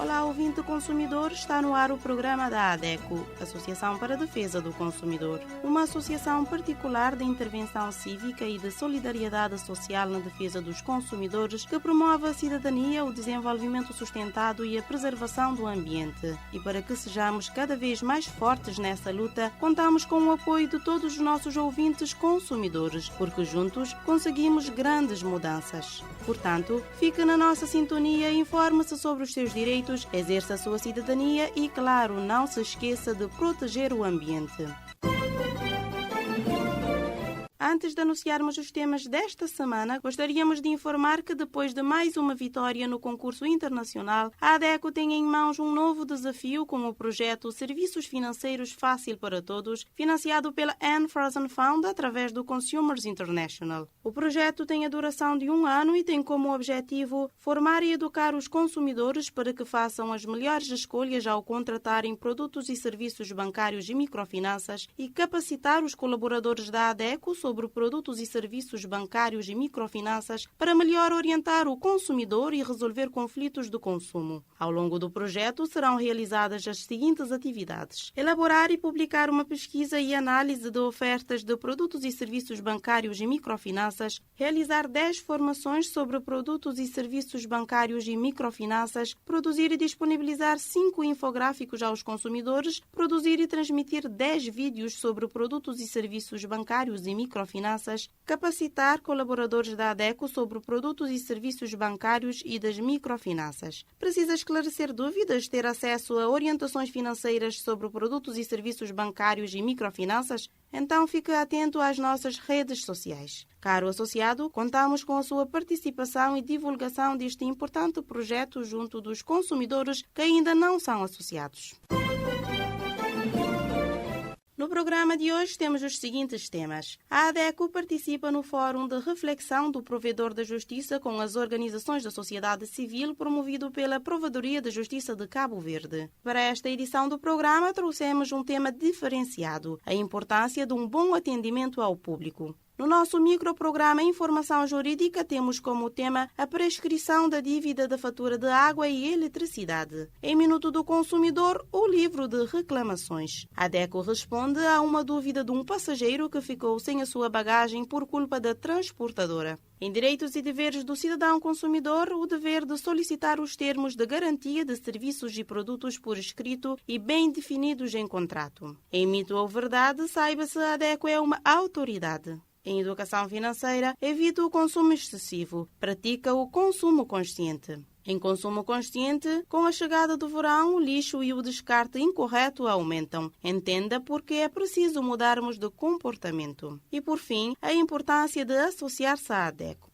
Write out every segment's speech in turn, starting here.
Olá, ouvinte consumidor, está no ar o programa da ADECO, Associação para a Defesa do Consumidor. Uma associação particular de intervenção cívica e de solidariedade social na defesa dos consumidores que promove a cidadania, o desenvolvimento sustentado e a preservação do ambiente. E para que sejamos cada vez mais fortes nessa luta, contamos com o apoio de todos os nossos ouvintes consumidores, porque juntos conseguimos grandes mudanças. Portanto, fique na nossa sintonia e informe-se sobre os seus direitos, exerça a sua cidadania e, claro, não se esqueça de proteger o ambiente. Antes de anunciarmos os temas desta semana, gostaríamos de informar que depois de mais uma vitória no concurso internacional, a ADECO tem em mãos um novo desafio com o projeto Serviços Financeiros Fácil para Todos, financiado pela Anne Frozen Fund através do Consumers International. O projeto tem a duração de 1 ano e tem como objetivo formar e educar os consumidores para que façam as melhores escolhas ao contratarem produtos e serviços bancários e microfinanças e capacitar os colaboradores da ADECO sobre produtos e serviços bancários e microfinanças para melhor orientar o consumidor e resolver conflitos de consumo. Ao longo do projeto serão realizadas as seguintes atividades: elaborar e publicar uma pesquisa e análise de ofertas de produtos e serviços bancários e microfinanças, realizar 10 formações sobre produtos e serviços bancários e microfinanças, produzir e disponibilizar 5 infográficos aos consumidores, produzir e transmitir 10 vídeos sobre produtos e serviços bancários e microfinanças, capacitar colaboradores da ADECO sobre produtos e serviços bancários e das microfinanças. Precisa esclarecer dúvidas, ter acesso a orientações financeiras sobre produtos e serviços bancários e microfinanças? Então fique atento às nossas redes sociais. Caro associado, contamos com a sua participação e divulgação deste importante projeto junto dos consumidores que ainda não são associados. No programa de hoje temos os seguintes temas. A ADECO participa no Fórum de Reflexão do Provedor da Justiça com as organizações da sociedade civil promovido pela Provedoria da Justiça de Cabo Verde. Para esta edição do programa trouxemos um tema diferenciado, a importância de um bom atendimento ao público. No nosso microprograma Informação Jurídica temos como tema a prescrição da dívida da fatura de água e eletricidade. Em Minuto do Consumidor, o livro de reclamações. A ADECO responde a uma dúvida de um passageiro que ficou sem a sua bagagem por culpa da transportadora. Em Direitos e Deveres do Cidadão Consumidor, o dever de solicitar os termos de garantia de serviços e produtos por escrito e bem definidos em contrato. Em Mito ou Verdade, saiba-se a ADECO é uma autoridade. Em Educação Financeira, evita o consumo excessivo, pratica o consumo consciente. Em Consumo Consciente, com a chegada do verão, o lixo e o descarte incorreto aumentam. Entenda porque é preciso mudarmos de comportamento. E, por fim, a importância de associar-se à ADECO.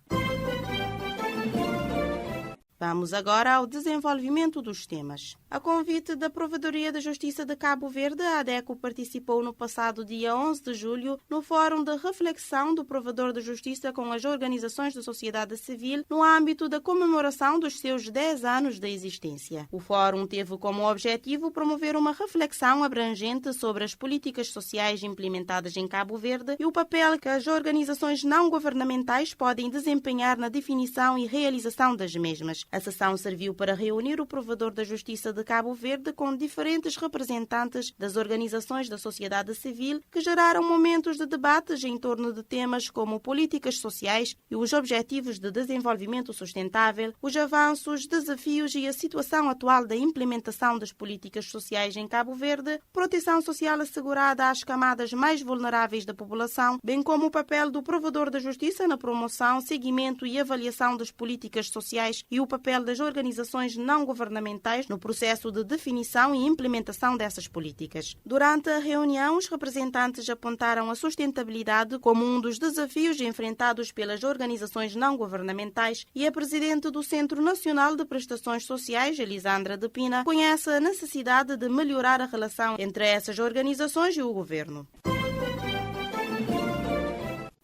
Vamos agora ao desenvolvimento dos temas. A convite da Provedoria da Justiça de Cabo Verde, a ADECO participou no passado dia 11 de julho no Fórum de Reflexão do Provedor da Justiça com as organizações da sociedade civil no âmbito da comemoração dos seus 10 anos de existência. O Fórum teve como objetivo promover uma reflexão abrangente sobre as políticas sociais implementadas em Cabo Verde e o papel que as organizações não governamentais podem desempenhar na definição e realização das mesmas. A sessão serviu para reunir o Provedor da Justiça de Cabo Verde com diferentes representantes das organizações da sociedade civil que geraram momentos de debates em torno de temas como políticas sociais e os objetivos de desenvolvimento sustentável, os avanços, desafios e a situação atual da implementação das políticas sociais em Cabo Verde, proteção social assegurada às camadas mais vulneráveis da população, bem como o papel do Provedor da Justiça na promoção, seguimento e avaliação das políticas sociais e o papel das organizações não governamentais no processo de definição e implementação dessas políticas. Durante a reunião, os representantes apontaram a sustentabilidade como um dos desafios enfrentados pelas organizações não governamentais e a presidente do Centro Nacional de Prestações Sociais, Elisandra de Pina, conhece a necessidade de melhorar a relação entre essas organizações e o governo.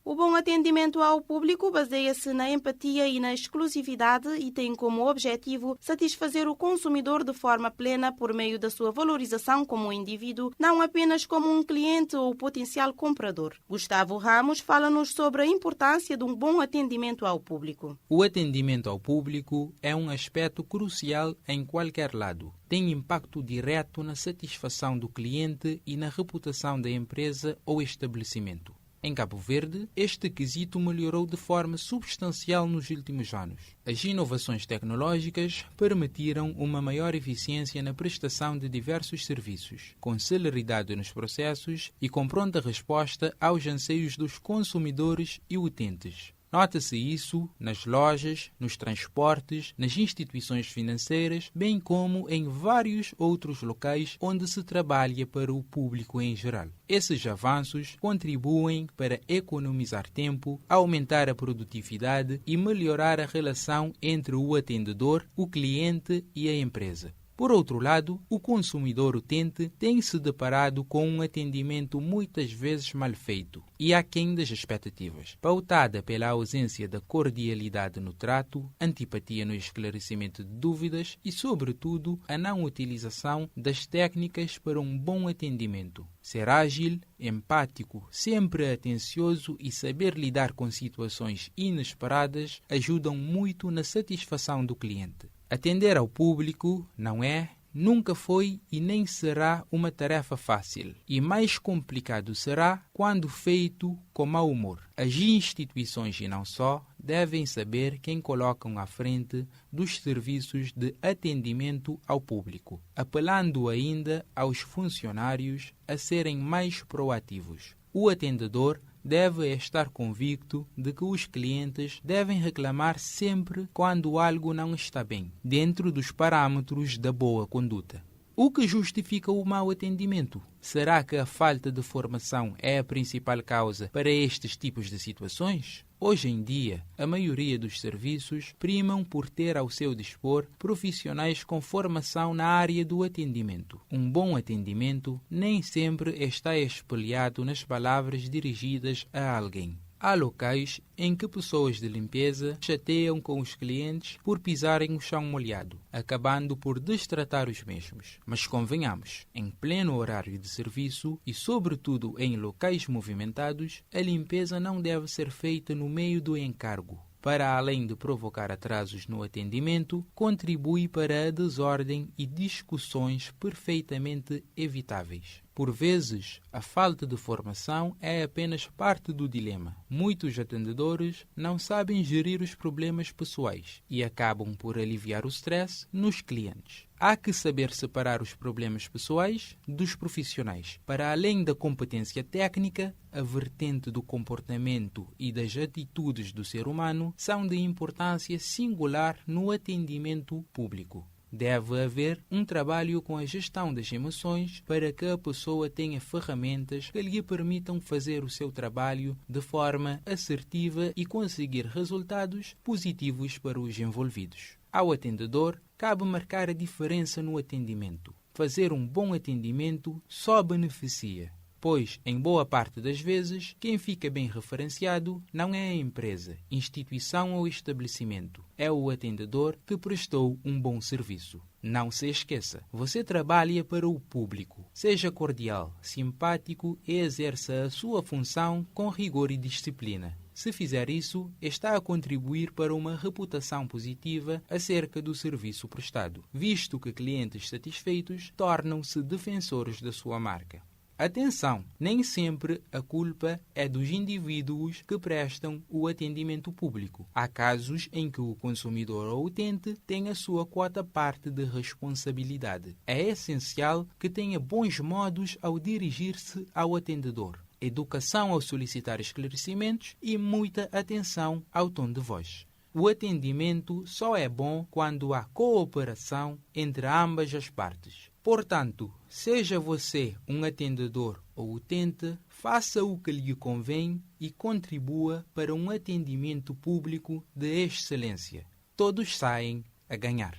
O bom atendimento ao público baseia-se na empatia e na exclusividade e tem como objetivo satisfazer o consumidor de forma plena por meio da sua valorização como indivíduo, não apenas como um cliente ou potencial comprador. Gustavo Ramos fala-nos sobre a importância de um bom atendimento ao público. O atendimento ao público é um aspecto crucial em qualquer lado. Tem impacto direto na satisfação do cliente e na reputação da empresa ou estabelecimento. Em Cabo Verde, este quesito melhorou de forma substancial nos últimos anos. As inovações tecnológicas permitiram uma maior eficiência na prestação de diversos serviços, com celeridade nos processos e com pronta resposta aos anseios dos consumidores e utentes. Nota-se isso nas lojas, nos transportes, nas instituições financeiras, bem como em vários outros locais onde se trabalha para o público em geral. Esses avanços contribuem para economizar tempo, aumentar a produtividade e melhorar a relação entre o atendedor, o cliente e a empresa. Por outro lado, o consumidor utente tem se deparado com um atendimento muitas vezes mal feito e aquém das expectativas, pautada pela ausência da cordialidade no trato, antipatia no esclarecimento de dúvidas e, sobretudo, a não utilização das técnicas para um bom atendimento. Ser ágil, empático, sempre atencioso e saber lidar com situações inesperadas ajudam muito na satisfação do cliente. Atender ao público não é, nunca foi e nem será uma tarefa fácil. E mais complicado será quando feito com mau humor. As instituições e não só devem saber quem colocam à frente dos serviços de atendimento ao público, apelando ainda aos funcionários a serem mais proativos. O atendedor deve estar convicto de que os clientes devem reclamar sempre quando algo não está bem, dentro dos parâmetros da boa conduta. O que justifica o mau atendimento? Será que a falta de formação é a principal causa para estes tipos de situações? Hoje em dia, a maioria dos serviços primam por ter ao seu dispor profissionais com formação na área do atendimento. Um bom atendimento nem sempre está espelhado nas palavras dirigidas a alguém. Há locais em que pessoas de limpeza chateiam com os clientes por pisarem o chão molhado, acabando por destratar os mesmos. Mas convenhamos, em pleno horário de serviço e sobretudo em locais movimentados, a limpeza não deve ser feita no meio do encargo. Para além de provocar atrasos no atendimento, contribui para a desordem e discussões perfeitamente evitáveis. Por vezes, a falta de formação é apenas parte do dilema. Muitos atendedores não sabem gerir os problemas pessoais e acabam por aliviar o stress nos clientes. Há que saber separar os problemas pessoais dos profissionais. Para além da competência técnica, a vertente do comportamento e das atitudes do ser humano são de importância singular no atendimento público. Deve haver um trabalho com a gestão das emoções para que a pessoa tenha ferramentas que lhe permitam fazer o seu trabalho de forma assertiva e conseguir resultados positivos para os envolvidos. Ao atendedor, cabe marcar a diferença no atendimento. Fazer um bom atendimento só beneficia, pois, em boa parte das vezes, quem fica bem referenciado não é a empresa, instituição ou estabelecimento. É o atendedor que prestou um bom serviço. Não se esqueça, você trabalha para o público. Seja cordial, simpático e exerça a sua função com rigor e disciplina. Se fizer isso, está a contribuir para uma reputação positiva acerca do serviço prestado, visto que clientes satisfeitos tornam-se defensores da sua marca. Atenção, nem sempre a culpa é dos indivíduos que prestam o atendimento público. Há casos em que o consumidor ou utente tem a sua quota parte de responsabilidade. É essencial que tenha bons modos ao dirigir-se ao atendedor, educação ao solicitar esclarecimentos e muita atenção ao tom de voz. O atendimento só é bom quando há cooperação entre ambas as partes. Portanto, seja você um atendedor ou utente, faça o que lhe convém e contribua para um atendimento público de excelência. Todos saem a ganhar.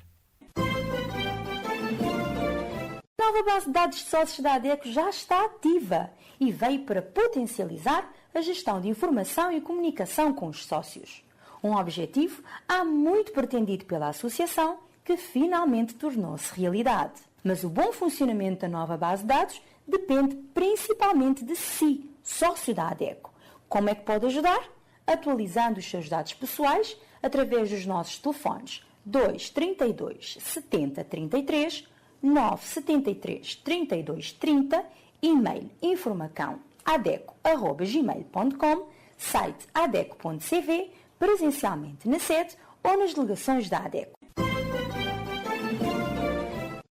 nova base de dados de sócios da ADECO já está ativa e veio para potencializar a gestão de informação e comunicação com os sócios. Um objetivo há muito pretendido pela associação que finalmente tornou-se realidade. Mas o bom funcionamento da nova base de dados depende principalmente de si, sócio da ADECO. Como é que pode ajudar? Atualizando os seus dados pessoais através dos nossos telefones 232 70 33, 973 32 30, e-mail informacão@adeco@gmail.com, site adeco.cv, presencialmente na sede ou nas delegações da ADECO.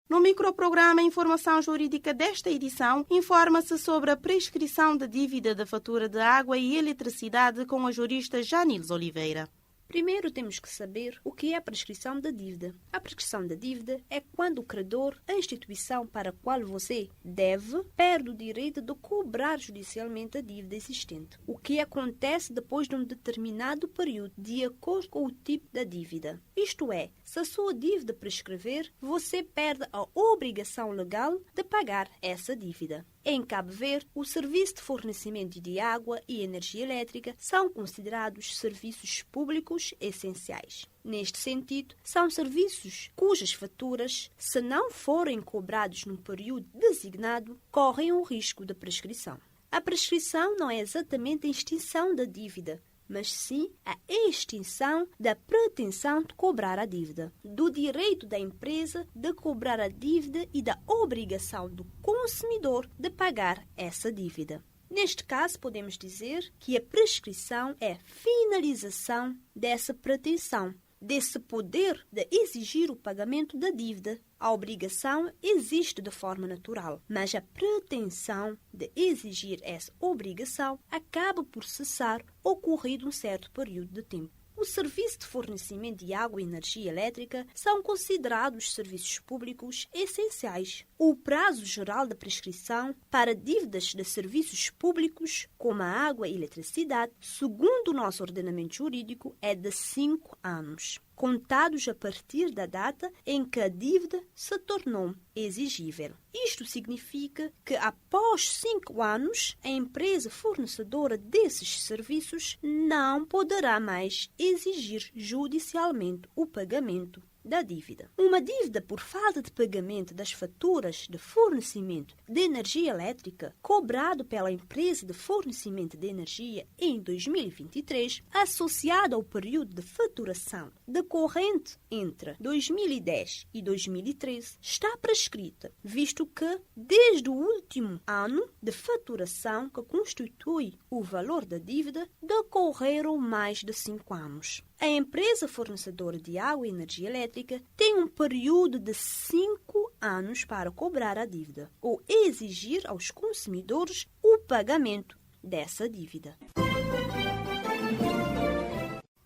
No microprograma Informação Jurídica desta edição, informa-se sobre a prescrição da dívida da fatura de água e eletricidade com a jurista Janiles Oliveira. Primeiro temos que saber o que é a prescrição da dívida. A prescrição da dívida é quando o credor, a instituição para a qual você deve, perde o direito de cobrar judicialmente a dívida existente. O que acontece depois de um determinado período, de acordo com o tipo da dívida. Isto é, se a sua dívida prescrever, você perde a obrigação legal de pagar essa dívida. Em Cabo Verde, o serviço de fornecimento de água e energia elétrica são considerados serviços públicos essenciais. Neste sentido, são serviços cujas faturas, se não forem cobrados num período designado, correm o risco de prescrição. A prescrição não é exatamente a extinção da dívida, mas sim a extinção da pretensão de cobrar a dívida, do direito da empresa de cobrar a dívida e da obrigação do consumidor de pagar essa dívida. Neste caso, podemos dizer que a prescrição é a finalização dessa pretensão, desse poder de exigir o pagamento da dívida. A obrigação existe de forma natural, mas a pretensão de exigir essa obrigação acaba por cessar ocorrido um certo período de tempo. O serviço de fornecimento de água e energia elétrica são considerados serviços públicos essenciais. O prazo geral de prescrição para dívidas de serviços públicos, como a água e eletricidade, segundo o nosso ordenamento jurídico, é de 5 anos, contados a partir da data em que a dívida se tornou exigível. Isto significa que, após 5 anos, a empresa fornecedora desses serviços não poderá mais exigir judicialmente o pagamento da dívida. Uma dívida por falta de pagamento das faturas de fornecimento de energia elétrica cobrado pela empresa de fornecimento de energia em 2023, associada ao período de faturação decorrente entre 2010 e 2013, está prescrita, visto que, desde o último ano de faturação que constitui o valor da dívida, decorreram mais de 5 anos. A empresa fornecedora de água e energia elétrica tem um período de 5 anos para cobrar a dívida ou exigir aos consumidores o pagamento dessa dívida.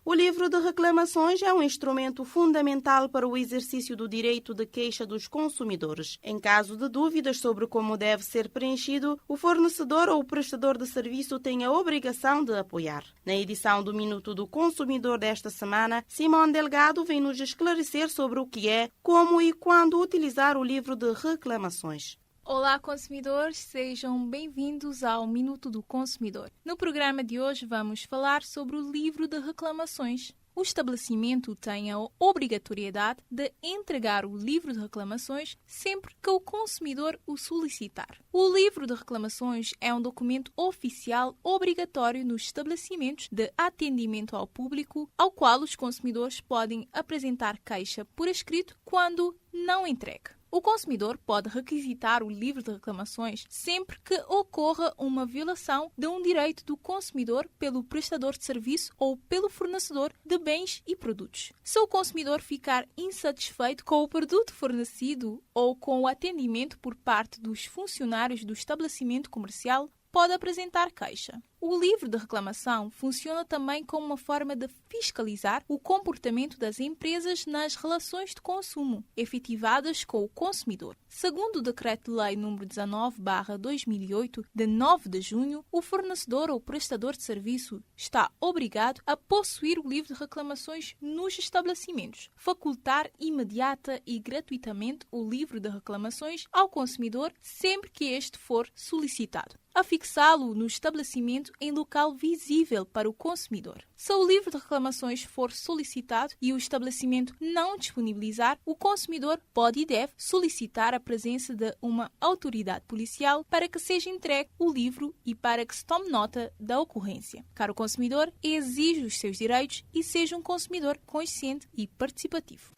O livro de reclamações é um instrumento fundamental para o exercício do direito de queixa dos consumidores. Em caso de dúvidas sobre como deve ser preenchido, o fornecedor ou o prestador de serviço tem a obrigação de apoiar. Na edição do Minuto do Consumidor desta semana, Simone Delgado vem nos esclarecer sobre o que é, como e quando utilizar o livro de reclamações. Olá, consumidores, sejam bem-vindos ao Minuto do Consumidor. No programa de hoje vamos falar sobre o livro de reclamações. O estabelecimento tem a obrigatoriedade de entregar o livro de reclamações sempre que o consumidor o solicitar. O livro de reclamações é um documento oficial obrigatório nos estabelecimentos de atendimento ao público, ao qual os consumidores podem apresentar queixa por escrito quando não entregue. O consumidor pode requisitar o livro de reclamações sempre que ocorra uma violação de um direito do consumidor pelo prestador de serviço ou pelo fornecedor de bens e produtos. Se o consumidor ficar insatisfeito com o produto fornecido ou com o atendimento por parte dos funcionários do estabelecimento comercial, pode apresentar queixa. O livro de reclamação funciona também como uma forma de fiscalizar o comportamento das empresas nas relações de consumo efetivadas com o consumidor. Segundo o Decreto-Lei nº 19/2008, de 9 de junho, o fornecedor ou prestador de serviço está obrigado a possuir o livro de reclamações nos estabelecimentos, facultar imediata e gratuitamente o livro de reclamações ao consumidor sempre que este for solicitado, afixá-lo no estabelecimento em local visível para o consumidor. Se o livro de reclamações for solicitado e o estabelecimento não disponibilizar, o consumidor pode e deve solicitar a presença de uma autoridade policial para que seja entregue o livro e para que se tome nota da ocorrência. Caro consumidor, exija os seus direitos e seja um consumidor consciente e participativo.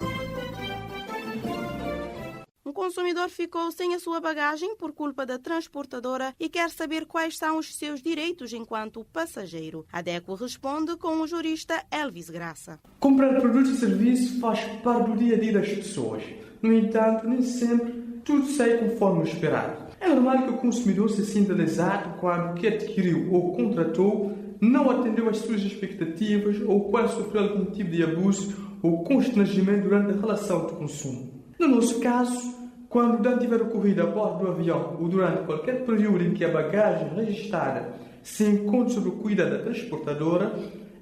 Um consumidor ficou sem a sua bagagem por culpa da transportadora e quer saber quais são os seus direitos enquanto passageiro. A DECO responde com o jurista Elvis Graça. Comprar produtos e serviços faz parte do dia a dia das pessoas. No entanto, nem sempre tudo sai conforme o esperado. É normal que o consumidor se sinta lesado quando o que adquiriu ou contratou não atendeu às suas expectativas ou quando sofreu algum tipo de abuso ou constrangimento durante a relação de consumo. No nosso caso, quando o dano tiver ocorrido a bordo do avião ou durante qualquer período em que a bagagem registrada se encontre sob o cuidado da transportadora,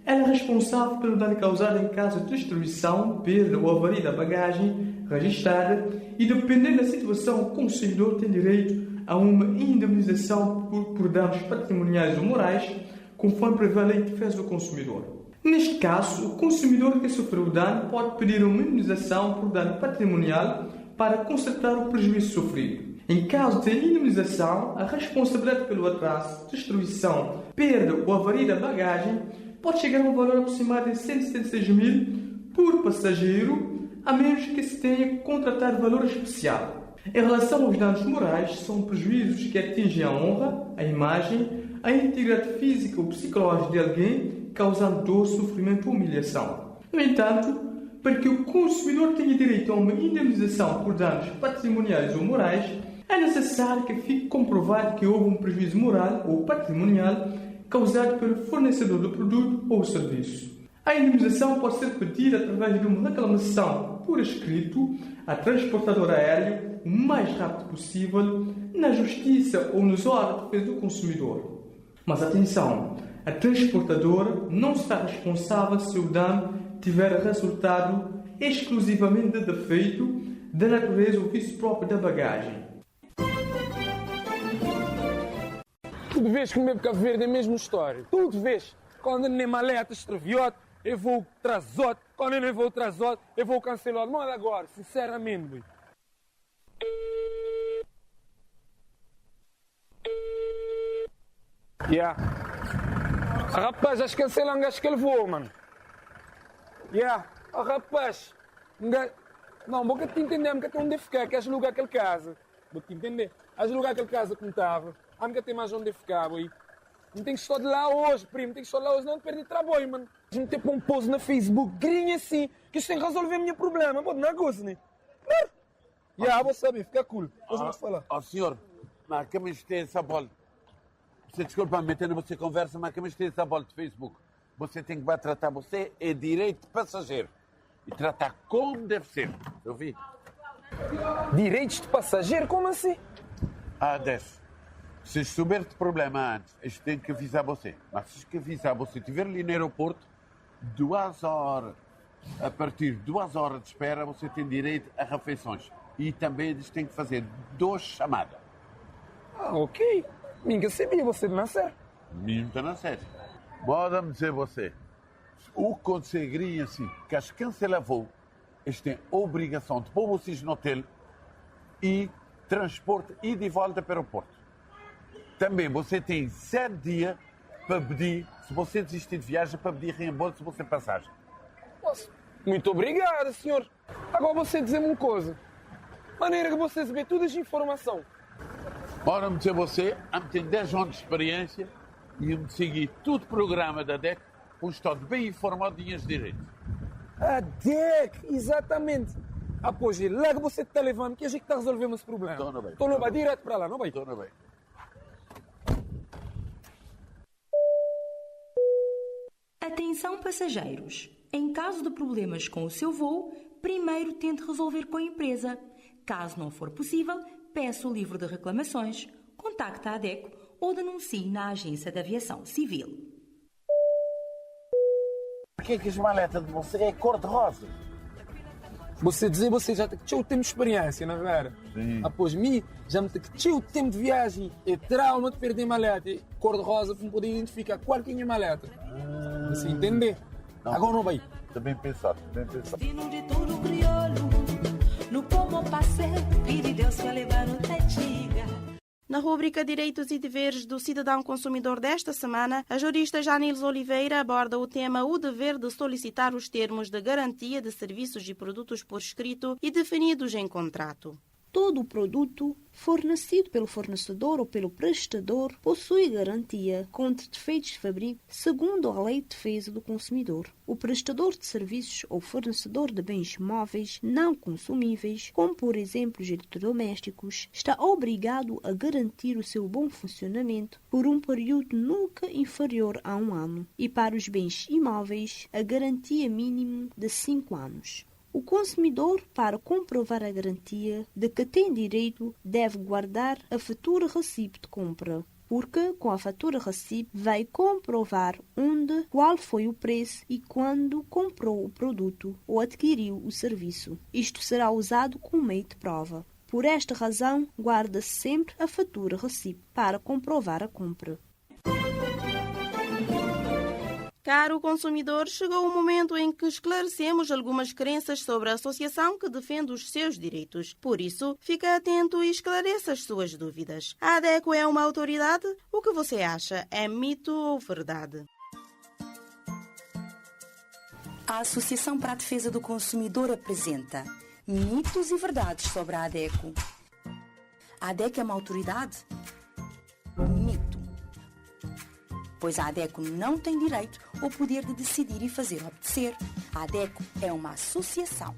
ela é responsável pelo dano causado em caso de destruição, perda ou avaria da bagagem registrada e, dependendo da situação, o consumidor tem direito a uma indemnização por danos patrimoniais ou morais, conforme prevê a Lei de Defesa do Consumidor. Neste caso, o consumidor que sofreu o dano pode pedir uma indemnização por dano patrimonial para consertar o prejuízo sofrido. Em caso de indemnização, a responsabilidade pelo atraso, destruição, perda ou avaria da bagagem pode chegar a um valor aproximado de 176 mil por passageiro, a menos que se tenha que contratar valor especial. Em relação aos danos morais, são prejuízos que atingem a honra, a imagem, a integridade física ou psicológica de alguém, causando dor, sofrimento ou humilhação. No entanto, para que o consumidor tenha direito a uma indemnização por danos patrimoniais ou morais, é necessário que fique comprovado que houve um prejuízo moral ou patrimonial causado pelo fornecedor do produto ou serviço. A indemnização pode ser pedida através de uma reclamação por escrito à transportadora aérea o mais rápido possível na Justiça ou nos órgãos de defesa do consumidor. Mas atenção! A transportadora não está responsável se o dano tiver resultado exclusivamente de defeito da natureza ou vício próprio da bagagem. Tudo vês que o meu Cabo Verde é a mesma história. Tudo vês. Quando eu nem maleta extraviote, eu vou trazote. Quando eu nem vou trazote, eu vou cancelar. Não é agora, sinceramente, boy. Rapaz, acho que cancelam um gajo que ele voa, mano. Rapaz. Não, vou te entender, porque onde ficar, queres alugar aquela casa. Vou te entender. Has alugar aquela casa como estava. Nunca tem mais onde ficar, boy. Não tem que estar de lá hoje, primo. Tem que estar de lá hoje, não perder trabalho, mano. A gente tem que pôr um post na Facebook, grinha assim, que isto tem que resolver o meu problema. Pode não é coisa, né? Vou saber, fica cool. Depois vamos falar. Senhor, mas que me tem essa bola? Você desculpa me meter você conversa, mas que me tem essa bola de Facebook? Você tem que tratar você é direito de passageiro. E tratar como deve ser. Eu vi. Direitos de passageiro? Como assim? Deve. Se souber de problema antes, isto tem que avisar você. Mas se que avisar você estiver ali no aeroporto, 2 horas, a partir de 2 horas de espera, você tem direito a refeições. E também eles têm que fazer 2 chamadas. Ok. Ninguém sabia, você não nascer. Não está na série. Bora-me dizer você, o que conseguiria assim, que as cancelavou, eles têm obrigação de pôr vocês no hotel e transporte e de volta para o aeroporto. Também você tem 7 dias para pedir, se você desistir de viagem, para pedir reembolso se você passagem. Nossa, muito obrigado, senhor. Agora você dizer-me uma coisa. Maneira que você receber toda essa informação. Bora me dizer você, tem 10 anos de experiência e me seguir todo o programa da DEC, um estado bem informado de minhas direitos. A DEC, exatamente. Pois, lá que você está levando, que a gente está resolvendo esse problema. Estou bem, direto para lá, não vai? Estou bem. Atenção passageiros! Em caso de problemas com o seu voo, primeiro tente resolver com a empresa. Caso não for possível, peça o livro de reclamações, contacte a ADECO ou denuncie na Agência de Aviação Civil. Por que as maletas de você é cor-de-rosa? Você já tem o tempo de experiência, não é? Sim. Após mim, já me tem o tempo de viagem. É trauma de perder maleta. Cor-de-rosa para poder identificar qual que é a minha maleta. Você entende? Não. Agora não vai. Também pensado, bem pensado. Vindo de todo crioulo, no como passei, pedi Deus para levar o tetiga. Na rúbrica Direitos e Deveres do Cidadão Consumidor desta semana, a jurista Janils Oliveira aborda o tema o dever de solicitar os termos de garantia de serviços e produtos por escrito e definidos em contrato. Todo o produto fornecido pelo fornecedor ou pelo prestador possui garantia contra defeitos de fabrico, segundo a Lei de Defesa do Consumidor. O prestador de serviços ou fornecedor de bens móveis não consumíveis, como por exemplo os eletrodomésticos, está obrigado a garantir o seu bom funcionamento por um período nunca inferior a 1 ano e para os bens imóveis a garantia mínima de 5 anos. O consumidor, para comprovar a garantia de que tem direito, deve guardar a fatura-recibo de compra, porque com a fatura-recibo vai comprovar onde, qual foi o preço e quando comprou o produto ou adquiriu o serviço. Isto será usado como meio de prova. Por esta razão, guarda sempre a fatura-recibo para comprovar a compra. Caro consumidor, chegou o momento em que esclarecemos algumas crenças sobre a associação que defende os seus direitos. Por isso, fique atento e esclareça as suas dúvidas. A ADECO é uma autoridade? O que você acha? É mito ou verdade? A Associação para a Defesa do Consumidor apresenta mitos e verdades sobre a ADECO. A ADECO é uma autoridade? Mito. Pois a ADECO não tem direito ou poder de decidir e fazer obedecer. A ADECO é uma associação.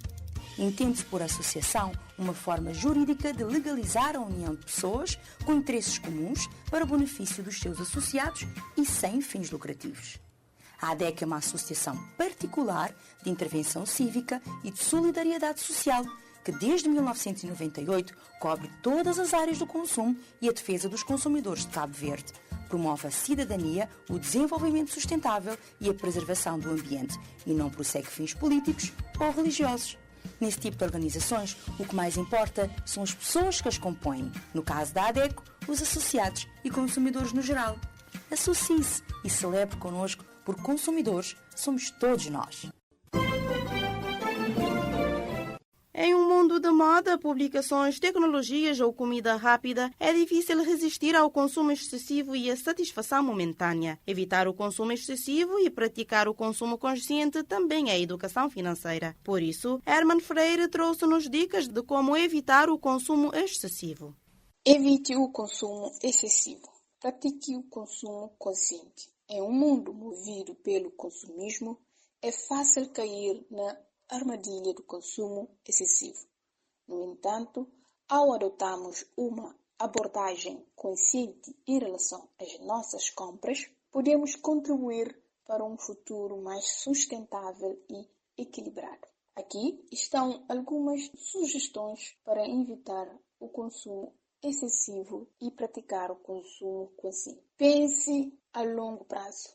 Entende-se por associação uma forma jurídica de legalizar a união de pessoas com interesses comuns para o benefício dos seus associados e sem fins lucrativos. A ADECO é uma associação particular de intervenção cívica e de solidariedade social que desde 1998 cobre todas as áreas do consumo e a defesa dos consumidores de Cabo Verde. Promove a cidadania, o desenvolvimento sustentável e a preservação do ambiente e não prossegue fins políticos ou religiosos. Nesse tipo de organizações, o que mais importa são as pessoas que as compõem. No caso da ADECO, os associados e consumidores no geral. Associe-se e celebre connosco, porque consumidores somos todos nós. Em um mundo de moda, publicações, tecnologias ou comida rápida, é difícil resistir ao consumo excessivo e à satisfação momentânea. Evitar o consumo excessivo e praticar o consumo consciente também é educação financeira. Por isso, Herman Freire trouxe-nos dicas de como evitar o consumo excessivo. Evite o consumo excessivo. Pratique o consumo consciente. Em um mundo movido pelo consumismo, é fácil cair na armadilha do consumo excessivo. No entanto, ao adotarmos uma abordagem consciente em relação às nossas compras, podemos contribuir para um futuro mais sustentável e equilibrado. Aqui estão algumas sugestões para evitar o consumo excessivo e praticar o consumo consciente. Pense a longo prazo.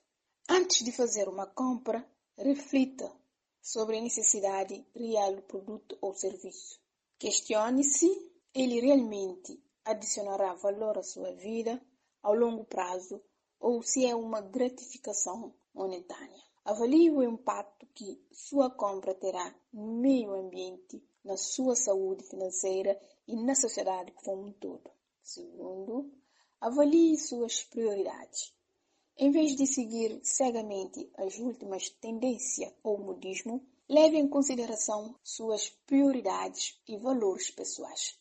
Antes de fazer uma compra, reflita sobre a necessidade real do produto ou serviço. Questione se ele realmente adicionará valor à sua vida ao longo prazo ou se é uma gratificação momentânea. Avalie o impacto que sua compra terá no meio ambiente, na sua saúde financeira e na sociedade como um todo. Segundo, avalie suas prioridades. Em vez de seguir cegamente as últimas tendências ou modismo, leve em consideração suas prioridades e valores pessoais.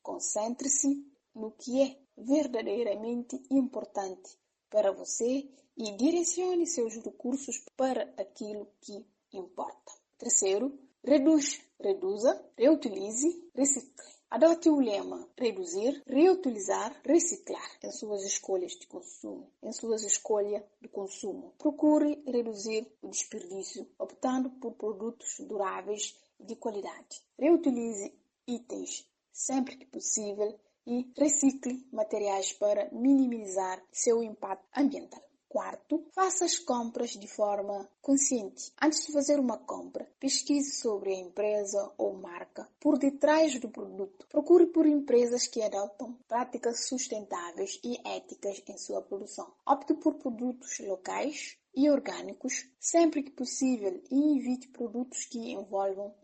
Concentre-se no que é verdadeiramente importante para você e direcione seus recursos para aquilo que importa. Terceiro, reduza, reutilize, recicle. Adote o lema reduzir, reutilizar, reciclar em suas escolhas de consumo. Em suas escolhas de consumo, procure reduzir o desperdício, optando por produtos duráveis e de qualidade. Reutilize itens sempre que possível e recicle materiais para minimizar seu impacto ambiental. Quarto, faça as compras de forma consciente. Antes de fazer uma compra, pesquise sobre a empresa ou marca por detrás do produto. Procure por empresas que adotam práticas sustentáveis e éticas em sua produção. Opte por produtos locais e orgânicos sempre que possível e evite produtos que envolvam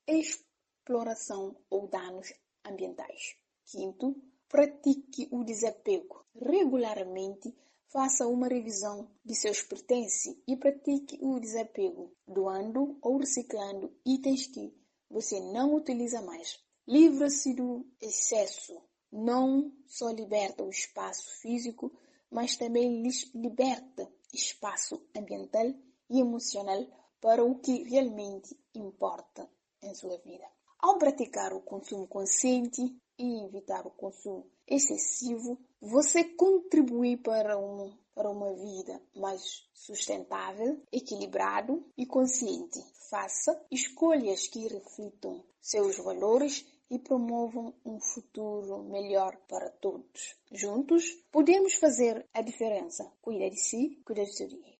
exploração ou danos ambientais. Quinto, pratique o desapego. Regularmente, faça uma revisão de seus pertences e pratique o desapego, doando ou reciclando itens que você não utiliza mais. Livre-se do excesso. Não só liberta o espaço físico, mas também liberta espaço ambiental e emocional para o que realmente importa em sua vida. Ao praticar o consumo consciente e evitar o consumo excessivo, você contribui para uma vida mais sustentável, equilibrada e consciente. Faça escolhas que reflitam seus valores e promovam um futuro melhor para todos. Juntos, podemos fazer a diferença. Cuida de si, cuida do seu dia.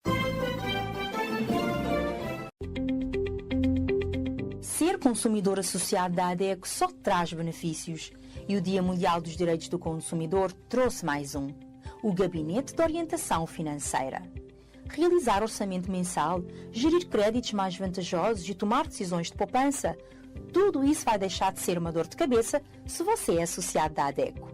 Ser consumidor associado da ADECO só traz benefícios e o Dia Mundial dos Direitos do Consumidor trouxe mais um: o Gabinete de Orientação Financeira. Realizar orçamento mensal, gerir créditos mais vantajosos e tomar decisões de poupança, tudo isso vai deixar de ser uma dor de cabeça se você é associado da ADECO.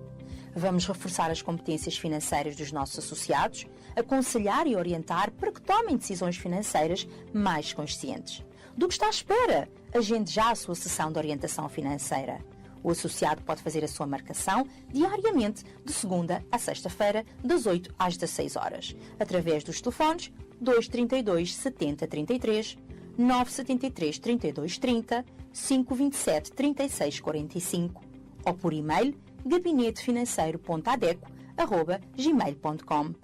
Vamos reforçar as competências financeiras dos nossos associados, aconselhar e orientar para que tomem decisões financeiras mais conscientes. Do que está à espera? Agende já a sua sessão de orientação financeira. O associado pode fazer a sua marcação diariamente, de segunda a sexta-feira, das 8 às 16 horas, através dos telefones 232 70 33, 973 32 30, 527 36 45 ou por e-mail gabinetefinanceiro.adeco@gmail.com.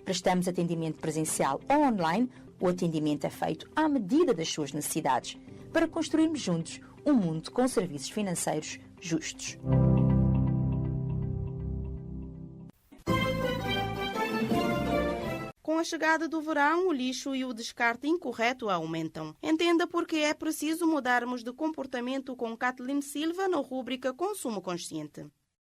Prestamos atendimento presencial ou online. O atendimento é feito à medida das suas necessidades, para construirmos juntos um mundo com serviços financeiros justos. Com a chegada do verão, o lixo e o descarte incorreto aumentam. Entenda por que é preciso mudarmos de comportamento com Kathleen Silva na rúbrica Consumo Consciente.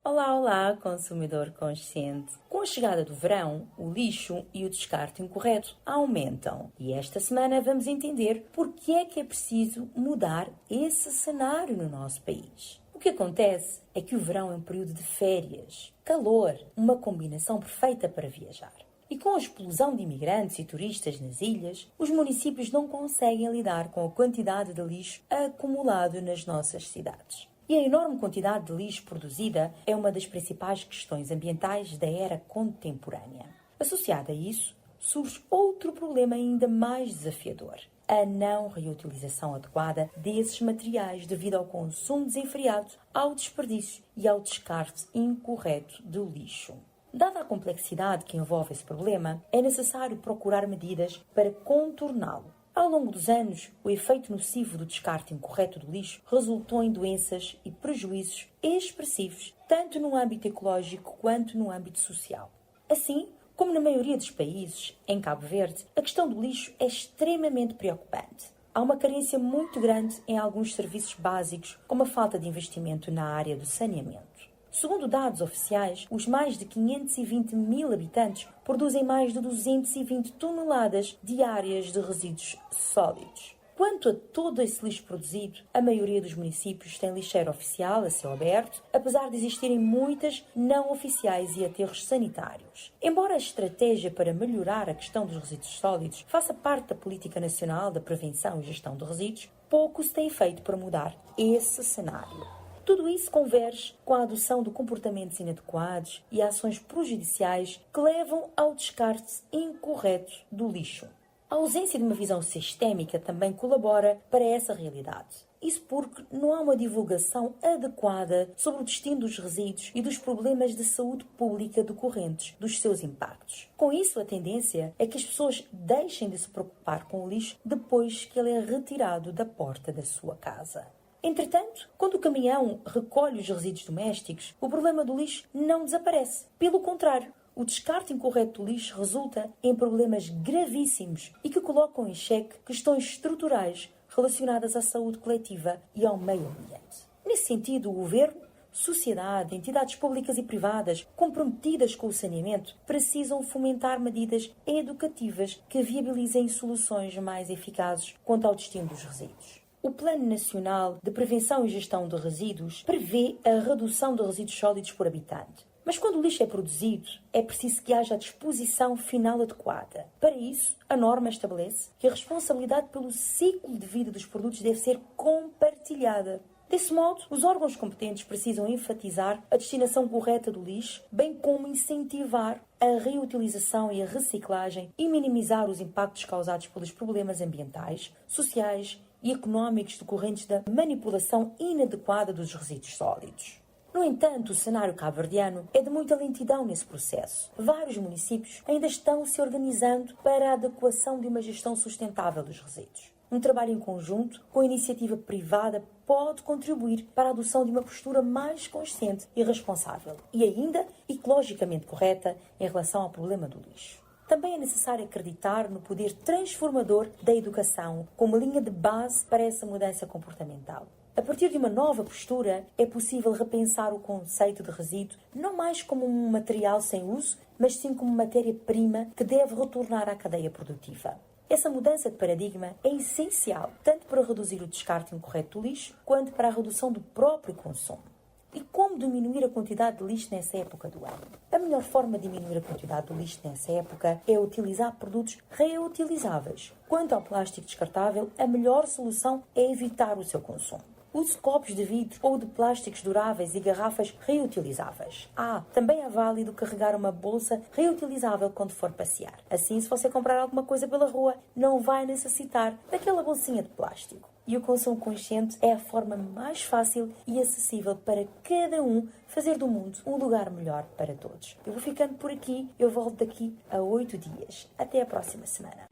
Olá, consumidor consciente. Com a chegada do verão, o lixo e o descarte incorreto aumentam. E esta semana vamos entender por que é preciso mudar esse cenário no nosso país. O que acontece é que o verão é um período de férias, calor, uma combinação perfeita para viajar. E com a explosão de imigrantes e turistas nas ilhas, os municípios não conseguem lidar com a quantidade de lixo acumulado nas nossas cidades. E a enorme quantidade de lixo produzida é uma das principais questões ambientais da era contemporânea. Associado a isso, surge outro problema ainda mais desafiador: a não reutilização adequada desses materiais devido ao consumo desenfreado, ao desperdício e ao descarte incorreto do lixo. Dada a complexidade que envolve esse problema, é necessário procurar medidas para contorná-lo. Ao longo dos anos, o efeito nocivo do descarte incorreto do lixo resultou em doenças e prejuízos expressivos, tanto no âmbito ecológico quanto no âmbito social. Assim, como na maioria dos países, em Cabo Verde, a questão do lixo é extremamente preocupante. Há uma carência muito grande em alguns serviços básicos, como a falta de investimento na área do saneamento. Segundo dados oficiais, os mais de 520 mil habitantes produzem mais de 220 toneladas diárias de resíduos sólidos. Quanto a todo esse lixo produzido, a maioria dos municípios tem lixeira oficial a céu aberto, apesar de existirem muitas não oficiais e aterros sanitários. Embora a estratégia para melhorar a questão dos resíduos sólidos faça parte da Política Nacional da Prevenção e Gestão de Resíduos, pouco se tem feito para mudar esse cenário. Tudo isso converge com a adoção de comportamentos inadequados e ações prejudiciais que levam ao descarte incorreto do lixo. A ausência de uma visão sistémica também colabora para essa realidade. Isso porque não há uma divulgação adequada sobre o destino dos resíduos e dos problemas de saúde pública decorrentes dos seus impactos. Com isso, a tendência é que as pessoas deixem de se preocupar com o lixo depois que ele é retirado da porta da sua casa. Entretanto, quando o caminhão recolhe os resíduos domésticos, o problema do lixo não desaparece. Pelo contrário, o descarte incorreto do lixo resulta em problemas gravíssimos e que colocam em xeque questões estruturais relacionadas à saúde coletiva e ao meio ambiente. Nesse sentido, o governo, sociedade, entidades públicas e privadas comprometidas com o saneamento precisam fomentar medidas educativas que viabilizem soluções mais eficazes quanto ao destino dos resíduos. O Plano Nacional de Prevenção e Gestão de Resíduos prevê a redução de resíduos sólidos por habitante. Mas quando o lixo é produzido, é preciso que haja a disposição final adequada. Para isso, a norma estabelece que a responsabilidade pelo ciclo de vida dos produtos deve ser compartilhada. Desse modo, os órgãos competentes precisam enfatizar a destinação correta do lixo, bem como incentivar a reutilização e a reciclagem e minimizar os impactos causados pelos problemas ambientais, sociais e económicos decorrentes da manipulação inadequada dos resíduos sólidos. No entanto, o cenário cabo-verdiano é de muita lentidão nesse processo. Vários municípios ainda estão se organizando para a adequação de uma gestão sustentável dos resíduos. Um trabalho em conjunto com a iniciativa privada pode contribuir para a adoção de uma postura mais consciente e responsável e ainda ecologicamente correta em relação ao problema do lixo. Também é necessário acreditar no poder transformador da educação como linha de base para essa mudança comportamental. A partir de uma nova postura, é possível repensar o conceito de resíduo não mais como um material sem uso, mas sim como matéria-prima que deve retornar à cadeia produtiva. Essa mudança de paradigma é essencial, tanto para reduzir o descarte incorreto do lixo, quanto para a redução do próprio consumo. E como diminuir a quantidade de lixo nessa época do ano? A melhor forma de diminuir a quantidade de lixo nessa época é utilizar produtos reutilizáveis. Quanto ao plástico descartável, a melhor solução é evitar o seu consumo. Use copos de vidro ou de plásticos duráveis e garrafas reutilizáveis. Também é válido carregar uma bolsa reutilizável quando for passear. Assim, se você comprar alguma coisa pela rua, não vai necessitar daquela bolsinha de plástico. E o consumo consciente é a forma mais fácil e acessível para cada um fazer do mundo um lugar melhor para todos. Eu vou ficando por aqui, eu volto daqui a 8 dias. Até a próxima semana.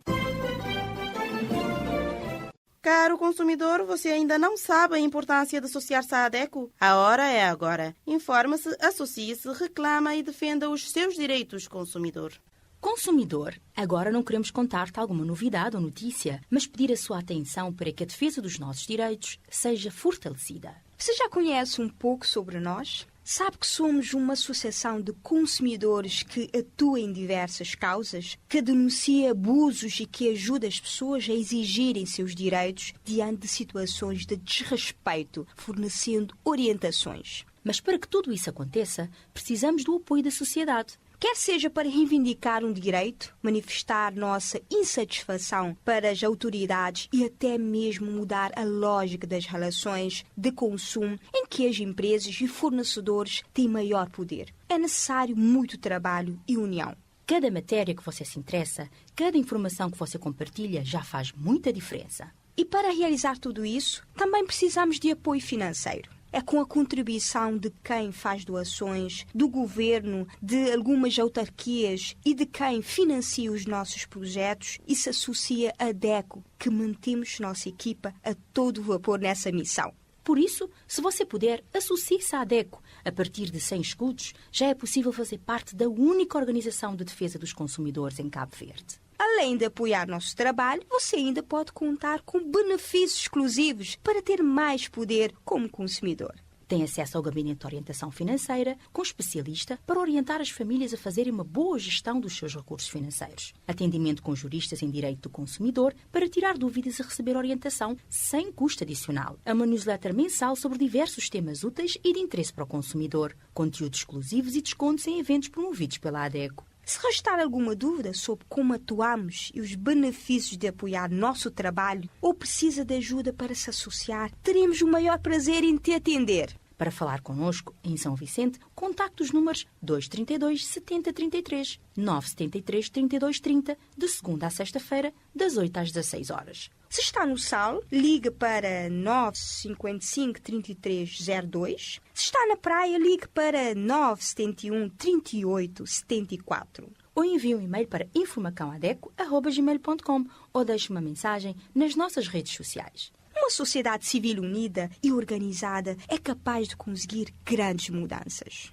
Caro consumidor, você ainda não sabe a importância de associar-se à ADECO? A hora é agora. Informe-se, associe-se, reclama e defenda os seus direitos, consumidor. Consumidor, agora não queremos contar-te alguma novidade ou notícia, mas pedir a sua atenção para que a defesa dos nossos direitos seja fortalecida. Você já conhece um pouco sobre nós? Sabe que somos uma associação de consumidores que atua em diversas causas, que denuncia abusos e que ajuda as pessoas a exigirem seus direitos diante de situações de desrespeito, fornecendo orientações. Mas para que tudo isso aconteça, precisamos do apoio da sociedade. Quer seja para reivindicar um direito, manifestar nossa insatisfação para as autoridades e até mesmo mudar a lógica das relações de consumo em que as empresas e fornecedores têm maior poder. É necessário muito trabalho e união. Cada matéria que você se interessa, cada informação que você compartilha já faz muita diferença. E para realizar tudo isso, também precisamos de apoio financeiro. É com a contribuição de quem faz doações, do governo, de algumas autarquias e de quem financia os nossos projetos e se associa à ADECO, que mantemos nossa equipa a todo vapor nessa missão. Por isso, se você puder, associe-se à ADECO. A partir de 100 escudos, já é possível fazer parte da única organização de defesa dos consumidores em Cabo Verde. Além de apoiar nosso trabalho, você ainda pode contar com benefícios exclusivos para ter mais poder como consumidor. Tem acesso ao gabinete de orientação financeira com especialista para orientar as famílias a fazerem uma boa gestão dos seus recursos financeiros. Atendimento com juristas em direito do consumidor para tirar dúvidas e receber orientação sem custo adicional. Uma newsletter mensal sobre diversos temas úteis e de interesse para o consumidor. Conteúdos exclusivos e descontos em eventos promovidos pela ADECO. Se restar alguma dúvida sobre como atuamos e os benefícios de apoiar nosso trabalho ou precisa de ajuda para se associar, teremos o maior prazer em te atender. Para falar connosco em São Vicente, contacte os números 232 7033, 973 3230, de segunda a sexta-feira, das 8 às 16 horas. Se está no Sal, ligue para 955 3302. Se está na praia, ligue para 971 38 74. Ou envie um e-mail para informacãoadeco@gmail.com ou deixe uma mensagem nas nossas redes sociais. Uma sociedade civil unida e organizada é capaz de conseguir grandes mudanças.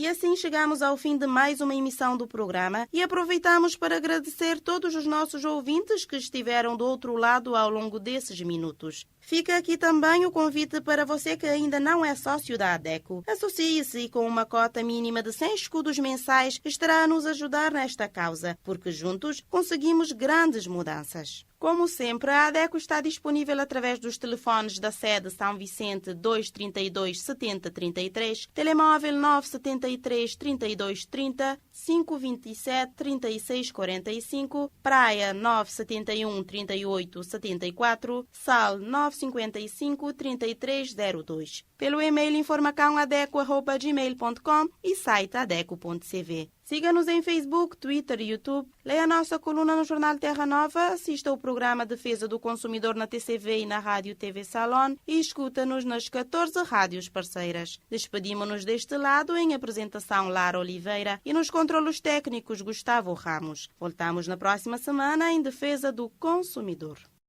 E assim chegamos ao fim de mais uma emissão do programa e aproveitamos para agradecer todos os nossos ouvintes que estiveram do outro lado ao longo desses minutos. Fica aqui também o convite para você que ainda não é sócio da ADECO. Associe-se e com uma cota mínima de 100 escudos mensais estará a nos ajudar nesta causa, porque juntos conseguimos grandes mudanças. Como sempre, a ADECO está disponível através dos telefones da sede São Vicente 232 70 33, telemóvel 973 32 30, 527 36 45, Praia 971 38 74, Sal 955 3302. Pelo e-mail informacãoadeco@gmail.com e site adeco.cv. Siga-nos em Facebook, Twitter e YouTube. Leia a nossa coluna no Jornal Terra Nova, assista ao programa Defesa do Consumidor na TCV e na Rádio TV Salon e escuta-nos nas 14 rádios parceiras. Despedimos-nos deste lado em apresentação Lara Oliveira e nos controlos técnicos Gustavo Ramos. Voltamos na próxima semana em Defesa do Consumidor.